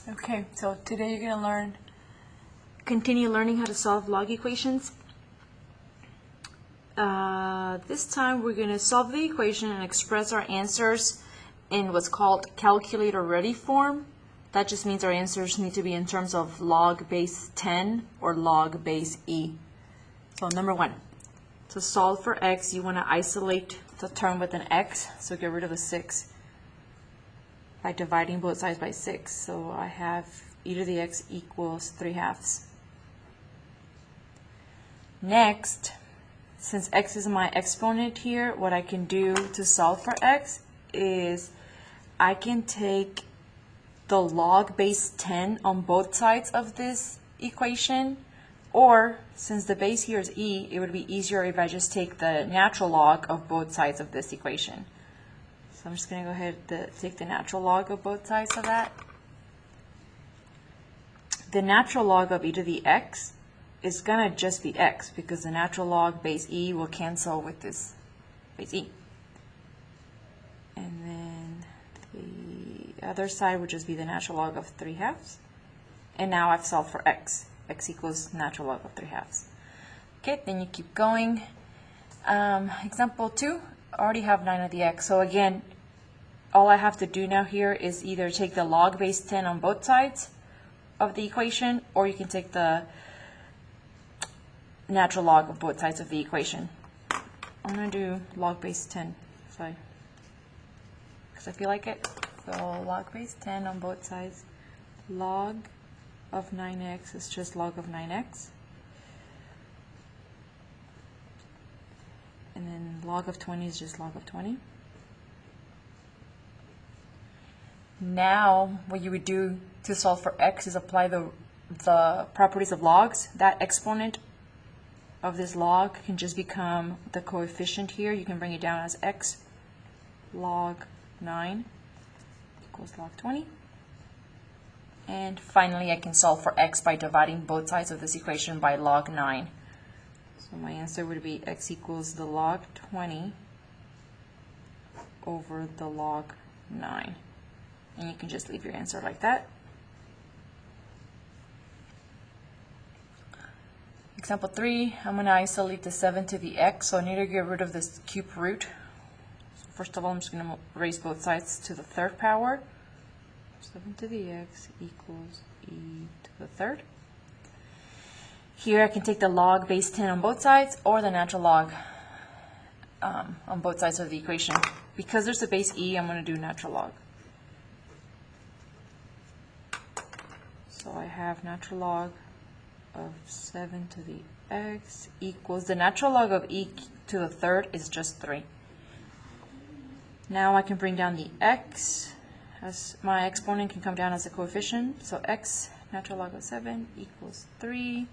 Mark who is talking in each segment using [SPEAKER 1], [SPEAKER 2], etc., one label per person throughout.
[SPEAKER 1] Okay, so today you're going to continue learning how to solve log equations. This time we're going to solve the equation and express our answers in what's called calculator ready form. That just means our answers need to be in terms of log base 10 or log base e. So number one, to solve for x, you want to isolate the term with an x, so get rid of the 6 by dividing both sides by 6. So I have e to the x equals 3/2. Next, since x is my exponent here, what I can do to solve for x is I can take the log base 10 on both sides of this equation, or since the base here is e, it would be easier if I just take the natural log of both sides of this equation. So I'm just going to go ahead and take the natural log of both sides of that. The natural log of e to the x is going to just be x, because the natural log base e will cancel with this base e. And then the other side would just be the natural log of 3/2. And now I've solved for x. X equals natural log of 3/2. Okay, then you keep going. Example 2, I already have 9 of the x. So again, all I have to do now here is either take the log base 10 on both sides of the equation, or you can take the natural log of both sides of the equation. I'm going to do log base 10 because I feel like it. So log base 10 on both sides. Log of 9x is just log of 9x. And then log of 20 is just log of 20. Now, what you would do to solve for x is apply the properties of logs. That exponent of this log can just become the coefficient here. You can bring it down as x log 9 equals log 20. And finally, I can solve for x by dividing both sides of this equation by log 9. So my answer would be x equals the log 20 over the log 9. And you can just leave your answer like that. Example 3, I'm going to isolate the 7 to the x, so I need to get rid of this cube root. So first of all, I'm just going to raise both sides to the third power. 7 to the x equals e to the third. Here I can take the log base 10 on both sides, or the natural log on both sides of the equation. Because there's a base e, I'm going to do natural log. So I have natural log of 7 to the x equals, the natural log of e to the third is just 3. Now I can bring down the x, as my exponent can come down as a coefficient. So x natural log of 7 equals 3.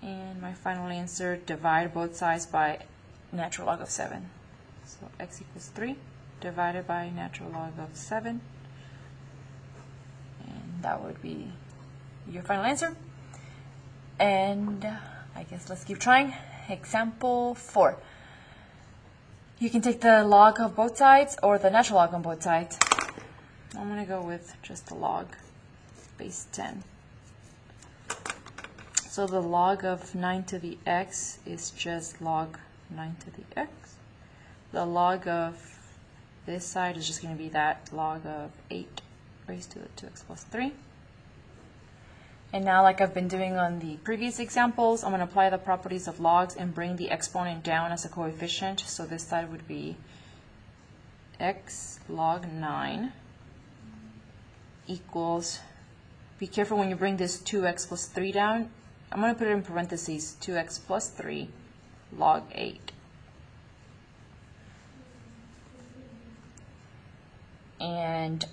[SPEAKER 1] And my final answer, divide both sides by natural log of 7. So x equals 3 divided by natural log of 7. And that would be your final answer. And I guess let's keep trying. Example 4. You can take the log of both sides or the natural log on both sides. I'm going to go with just the log base 10. So the log of 9 to the x is just log 9 to the x. The log of this side is just going to be that log of 8 raised to the 2x plus 3. And now, like I've been doing on the previous examples, I'm going to apply the properties of logs and bring the exponent down as a coefficient. So this side would be x log 9 equals, be careful when you bring this 2x plus 3 down, I'm going to put it in parentheses, 2x plus 3 log 8. And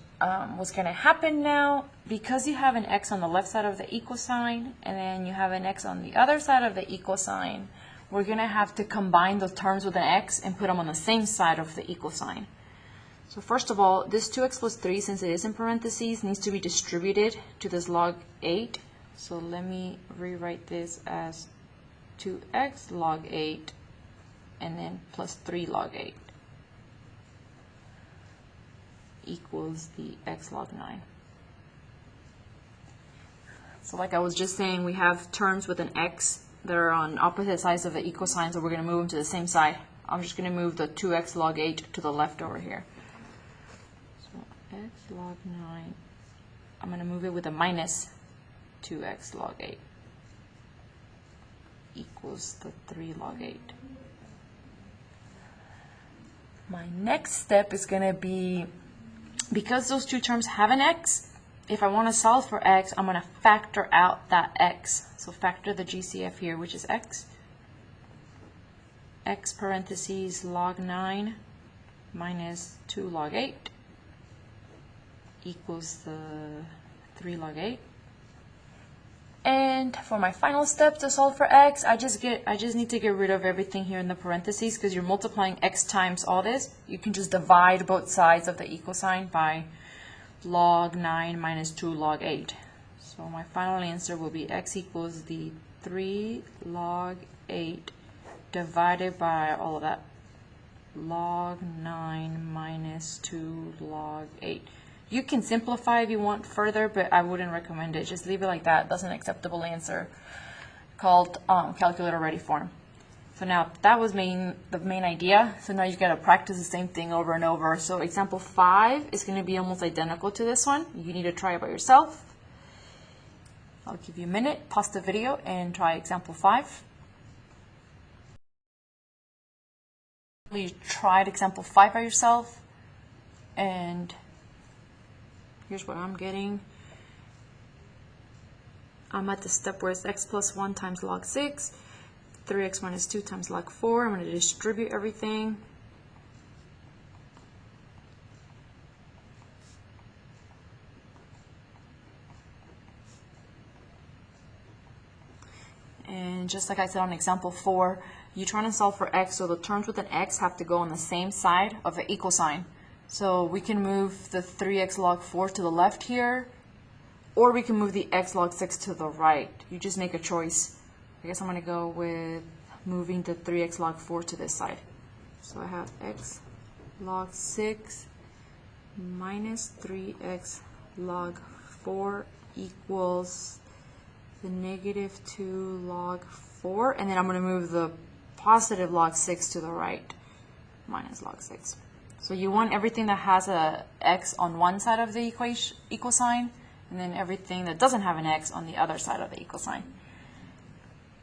[SPEAKER 1] what's going to happen now, because you have an x on the left side of the equal sign, and then you have an x on the other side of the equal sign, we're going to have to combine the terms with an x and put them on the same side of the equal sign. So first of all, this 2x plus 3, since it is in parentheses, needs to be distributed to this log 8. So let me rewrite this as 2x log 8 and then plus 3 log 8. equals the x log 9. So like I was just saying, we have terms with an x that are on opposite sides of the equal sign, so we're going to move them to the same side. I'm just going to move the 2x log 8 to the left over here. So x log 9, I'm going to move it with a minus 2x log 8 equals the 3 log 8. My next step is going to be, because those two terms have an x, if I want to solve for x, I'm going to factor out that x. So factor the GCF here, which is x parentheses log 9 minus 2 log 8 equals the 3 log 8. And for my final step to solve for x, I just need to get rid of everything here in the parentheses, because you're multiplying x times all this. You can just divide both sides of the equal sign by log 9 minus 2 log 8. So my final answer will be x equals the 3 log 8 divided by all of that, log 9 minus 2 log 8. You can simplify if you want further, but I wouldn't recommend it. Just leave it like that. That's an acceptable answer, called calculator ready form. So now that was the main idea. So now you got to practice the same thing over and over. So example 5 is going to be almost identical to this one. You need to try it by yourself. I'll give you a minute, pause the video, and try example 5. You tried example 5 by yourself, and here's what I'm getting. I'm at the step where it's x plus 1 times log 6, 3x minus 2 times log 4. I'm going to distribute everything. And just like I said on example 4, you're trying to solve for x, so the terms with an x have to go on the same side of the equal sign. So we can move the 3x log 4 to the left here, or we can move the x log 6 to the right. You just make a choice. I guess I'm going to go with moving the 3x log 4 to this side. So I have x log 6 minus 3x log 4 equals the negative 2 log 4, and then I'm going to move the positive log 6 to the right, minus log 6. So you want everything that has a x on one side of the equal sign, and then everything that doesn't have an x on the other side of the equal sign.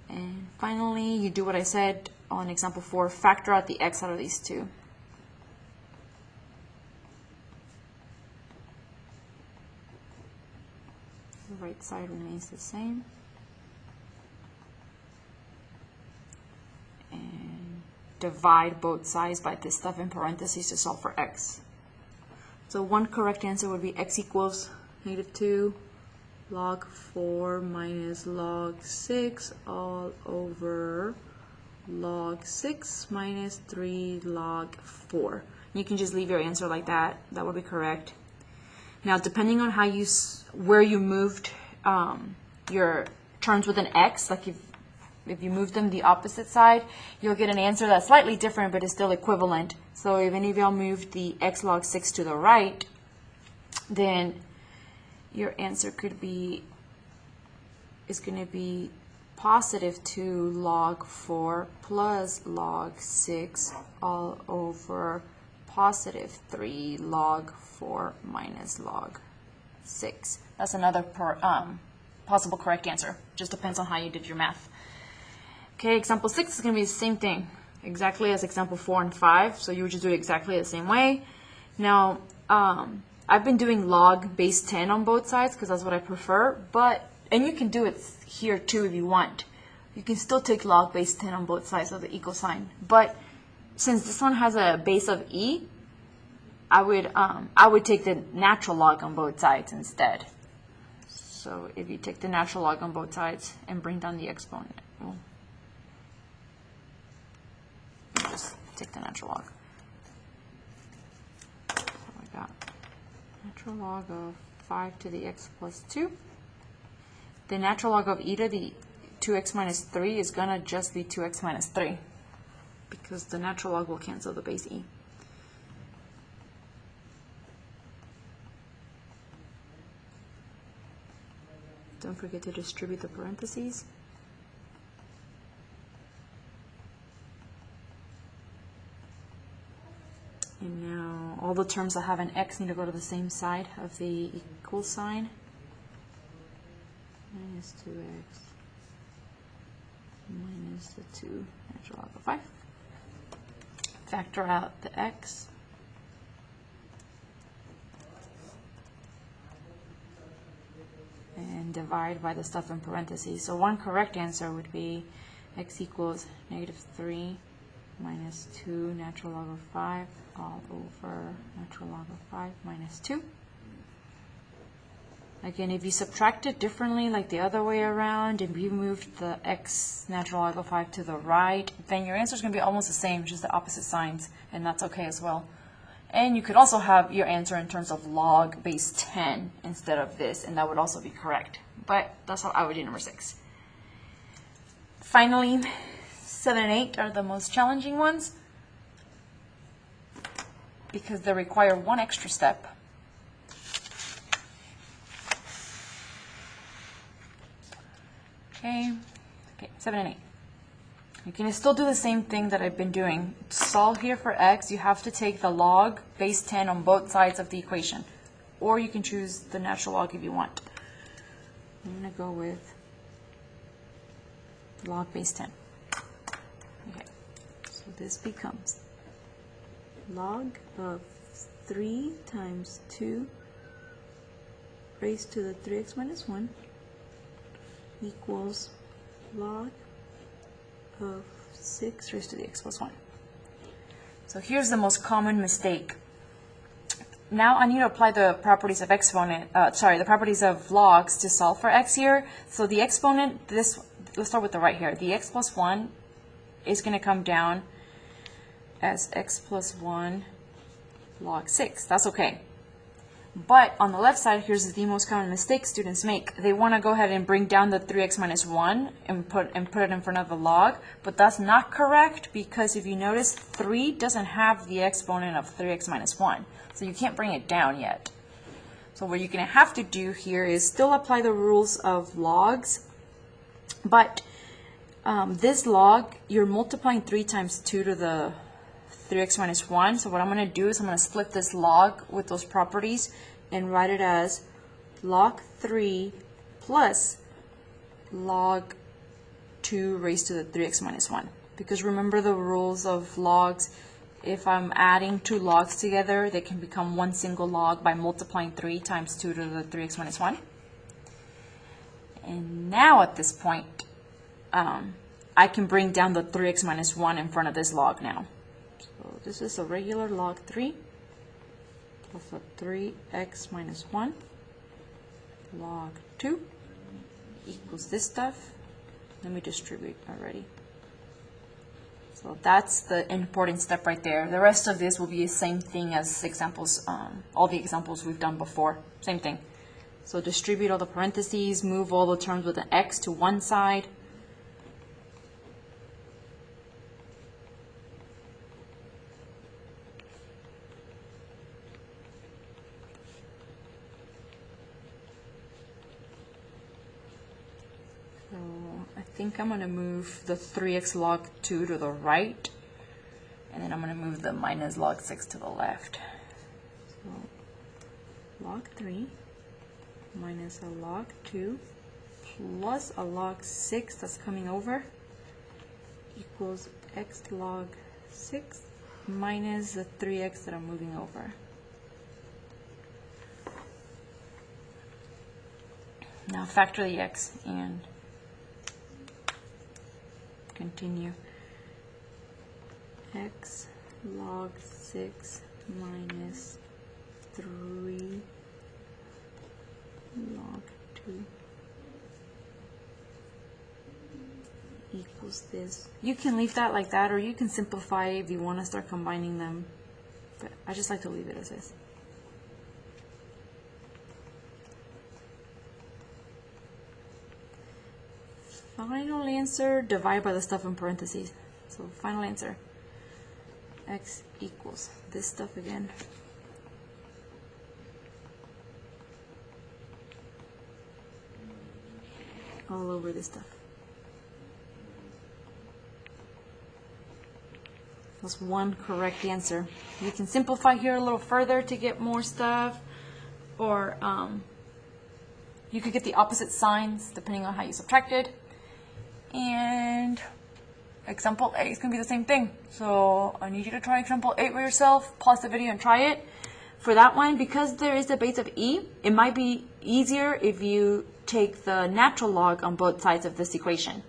[SPEAKER 1] And finally, you do what I said on example 4, factor out the x out of these two. The right side remains the same. And divide both sides by this stuff in parentheses to solve for x. So one correct answer would be x equals negative 2 log 4 minus log 6 all over log 6 minus 3 log 4. You can just leave your answer like that. That would be correct. Now, depending on how where you moved your terms with an x, like if you move them the opposite side, you'll get an answer that's slightly different, but is still equivalent. So if any of y'all moved the x log 6 to the right, then your answer is going to be positive 2 log 4 plus log 6 all over positive 3 log 4 minus log 6. That's another possible correct answer. Just depends on how you did your math. Okay, example 6 is going to be the same thing, exactly as example 4 and 5. So you would just do it exactly the same way. Now, I've been doing log base 10 on both sides because that's what I prefer. And you can do it here too if you want. You can still take log base 10 on both sides of the equal sign. But since this one has a base of e, I would take the natural log on both sides instead. So if you take the natural log on both sides and bring down the exponent, well, just take the natural log. So I got natural log of 5 to the x plus 2. The natural log of e to the 2x minus 3 is going to just be 2x minus 3 because the natural log will cancel the base e. Don't forget to distribute the parentheses. And now all the terms that have an x need to go to the same side of the equal sign. Minus 2x minus the 2 natural log of 5. Factor out the x. And divide by the stuff in parentheses. So one correct answer would be x equals -3 minus 2 natural log of 5 all over natural log of 5 minus 2. Again, if you subtract it differently, like the other way around, if you moved the x natural log of 5 to the right, then your answer is going to be almost the same, just the opposite signs, and that's okay as well. And you could also have your answer in terms of log base 10 instead of this, and that would also be correct. But that's how I would do number 6. Finally, 7 and 8 are the most challenging ones because they require one extra step. Okay, 7 and 8. You can still do the same thing that I've been doing. Solve here for x, you have to take the log base 10 on both sides of the equation. Or you can choose the natural log if you want. I'm going to go with log base 10. Okay, so this becomes log of 3 times 2 raised to the 3x minus 1 equals log of 6 raised to the x plus 1. So here's the most common mistake. Now I need to apply the properties of exponent, the properties of logs to solve for x here. So the exponent, let's start with the right here. The x plus 1 is going to come down as x plus 1 log 6. That's okay. But on the left side, here's the most common mistake students make. They want to go ahead and bring down the 3x minus 1 and put it in front of the log, but that's not correct because if you notice, 3 doesn't have the exponent of 3x minus 1, so you can't bring it down yet. So what you're going to have to do here is still apply the rules of logs, but this log, you're multiplying 3 times 2 to the 3x minus 1. So what I'm going to do is I'm going to split this log with those properties and write it as log 3 plus log 2 raised to the 3x minus 1. Because remember the rules of logs, if I'm adding 2 logs together, they can become one single log by multiplying 3 times 2 to the 3x minus 1. And now at this point, I can bring down the 3x minus 1 in front of this log now. So this is a regular log 3 plus a 3x minus 1 log 2 equals this stuff. Let me distribute already. So that's the important step right there. The rest of this will be the same thing as examples, all the examples we've done before. Same thing. So distribute all the parentheses, move all the terms with an x to one side. So I think I'm going to move the 3x log 2 to the right, and then I'm going to move the minus log 6 to the left. So log 3 minus a log 2 plus a log 6 that's coming over equals x log 6 minus the 3x that I'm moving over. Now factor the x and continue. X log 6 minus 3 log 2 equals this. You can leave that like that, or you can simplify if you want to start combining them, but I just like to leave it as is. Final answer, divide by the stuff in parentheses. So final answer, x equals this stuff again. all over this stuff. That's one correct answer. You can simplify here a little further to get more stuff, or you could get the opposite signs depending on how you subtracted. And example 8 is going to be the same thing. So I need you to try example 8 by yourself. Pause the video and try it. For that one, because there is a base of e, it might be easier if you take the natural log on both sides of this equation.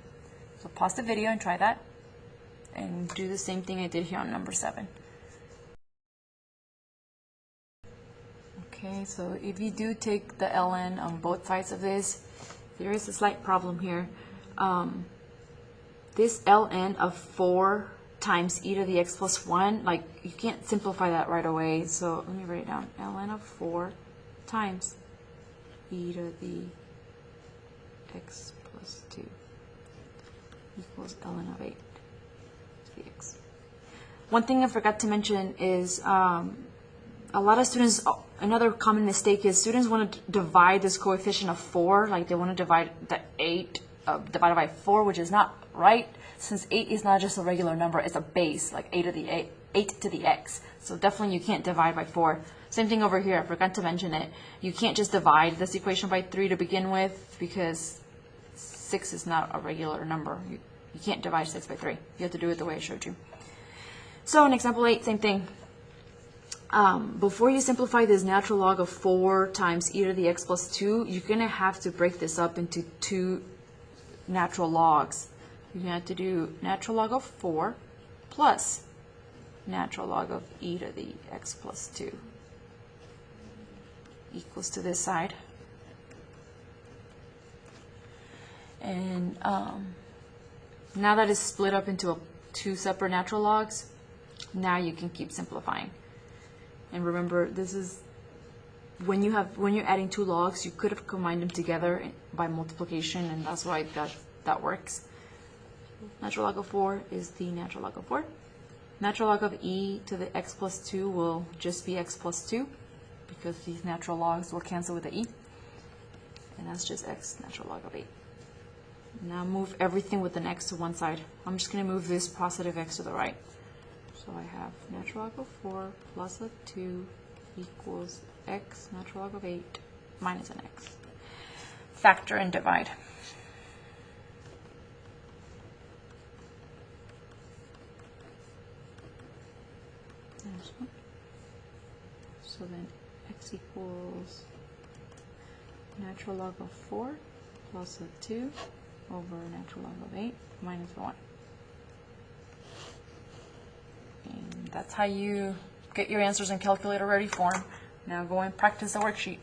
[SPEAKER 1] So pause the video and try that. And do the same thing I did here on number 7. Okay, so if you do take the ln on both sides of this, there is a slight problem here. This ln of 4 times e to the x plus 1, like, you can't simplify that right away. So let me write it down. Ln of 4 times e to the x plus 2 equals ln of 8. One thing I forgot to mention is a lot of students, another common mistake is students want to divide this coefficient of 4, like they want to divide the 8 divided by 4, which is not right, since 8 is not just a regular number, it's a base, like 8 to the x. So definitely you can't divide by 4. Same thing over here, I forgot to mention it. You can't just divide this equation by 3 to begin with, because 6 is not a regular number. You can't divide 6 by 3. You have to do it the way I showed you. So in example 8, same thing. Before you simplify this natural log of 4 times e to the x plus 2, you're going to have to break this up into 2 natural logs. You're going to have to do natural log of 4 plus natural log of e to the x plus 2 equals to this side. And now that it's split up into 2 separate natural logs, now you can keep simplifying. And remember, this is when you're adding 2 logs, you could have combined them together by multiplication, and that's why that works. Natural log of 4 is the natural log of 4. Natural log of e to the x plus 2 will just be x plus 2, because these natural logs will cancel with the e. And that's just x natural log of 8. Now move everything with an x to one side. I'm just going to move this positive x to the right. So I have natural log of 4 plus a 2 equals x natural log of 8 minus an x. Factor and divide. There's one. So then x equals natural log of 4 plus a 2 over natural log of 8 minus 1. And that's how you get your answers in calculator ready form. Now go and practice the worksheet.